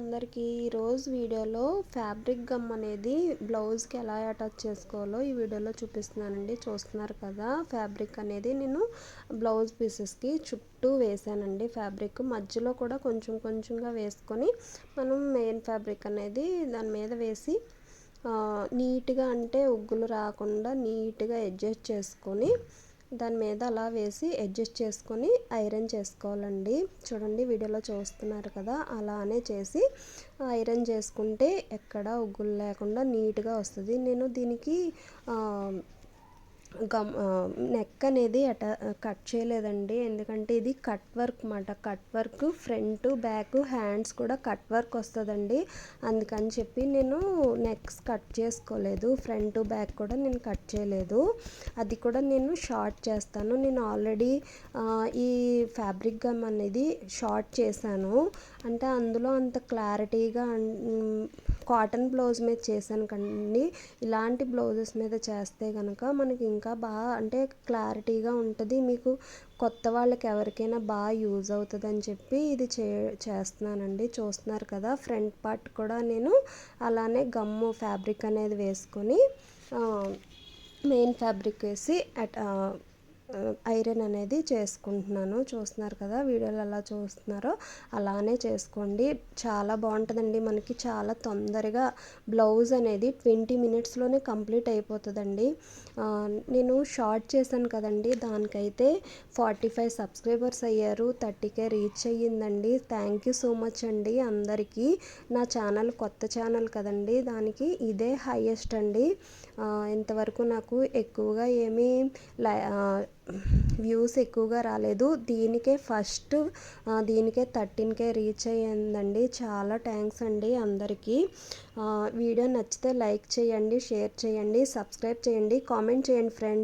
అందరికీ ఈరోజు వీడియోలో ఫ్యాబ్రిక్ గమ్ అనేది బ్లౌజ్కి ఎలా అటాచ్ చేసుకోవాలో ఈ వీడియోలో చూపిస్తున్నానండి. చూస్తున్నారు కదా, ఫ్యాబ్రిక్ అనేది నేను బ్లౌజ్ పీసెస్కి చుట్టూ వేసానండి. ఫ్యాబ్రిక్ మధ్యలో కూడా కొంచెం కొంచెంగా వేసుకొని మనం మెయిన్ ఫ్యాబ్రిక్ అనేది దాని మీద వేసి నీట్గా, అంటే ఉగ్గులు రాకుండా నీట్గా అడ్జస్ట్ చేసుకొని దాని మీద అలా వేసి అడ్జస్ట్ చేసుకొని ఐరన్ చేసుకోవాలండి. చూడండి, వీడియోలో చూస్తున్నారు కదా, అలానే చేసి ఐరన్ చేసుకుంటే ఎక్కడ ఉగ్గులు లేకుండా నీట్గా వస్తుంది. నేను దీనికి నెక్ అనేది కట్ చేయలేదండి, ఎందుకంటే ఇది కట్ వర్క్ అన్నమాట. Cut work front back hands కూడా కట్ వర్క్ వస్తుందండి. అందుకని చెప్పి నేను నెక్స్ కట్ చేసుకోలేదు, ఫ్రంట్ బ్యాక్ కూడా నేను కట్ చేయలేదు. అది కూడా నేను షార్ట్ చేస్తాను. నేను ఆల్రెడీ ఈ ఫ్యాబ్రిక్ గమ్ అనేది షార్ట్ చేశాను, అంటే అందులో అంత క్లారిటీగా కాటన్ బ్లౌజ్ మీద చేశాను కండి. ఇలాంటి బ్లౌజెస్ మీద చేస్తే కనుక మనకి ఇంకా బాగా, అంటే క్లారిటీగా ఉంటుంది. మీకు కొత్త వాళ్ళకి ఎవరికైనా బాగా యూజ్ అవుతుంది అని చెప్పి ఇది చేస్తున్నానండి. చూస్తున్నారు కదా, ఫ్రంట్ పార్ట్ కూడా నేను అలానే గమ్ము ఫ్యాబ్రిక్ అనేది వేసుకొని మెయిన్ ఫ్యాబ్రిక్ వేసి ఐరన్ అనేది చేసుకుంటున్నాను. చూస్తున్నారు కదా, వీడియోలో ఎలా చూస్తున్నారో అలానే చేసుకోండి. చాలా బాగుంటుందండి. మనకి చాలా తొందరగా బ్లౌజ్ అనేది 20 మినిట్స్లోనే కంప్లీట్ అయిపోతుందండి. నేను షార్ట్ చేశాను కదండి, దానికైతే 45 సబ్స్క్రైబర్స్ అయ్యారు, 30K రీచ్ అయ్యిందండి. థ్యాంక్ యూ సో మచ్ అండి అందరికీ. నా ఛానల్ కొత్త ఛానల్ కదండి, దానికి ఇదే హైయెస్ట్ అండి. ఇంతవరకు నాకు ఎక్కువగా ఏమీ వ్యూస్ ఎక్కువగా రాలేదు. దీనికే ఫస్ట్, దీనికే 13K రీచ్ అయ్యిందండి. చాలా థ్యాంక్స్ అండి అందరికీ. వీడియో నచ్చితే లైక్ చేయండి, షేర్ చేయండి, సబ్స్క్రైబ్ చేయండి, కామెంట్ చేయండి ఫ్రెండ్స్.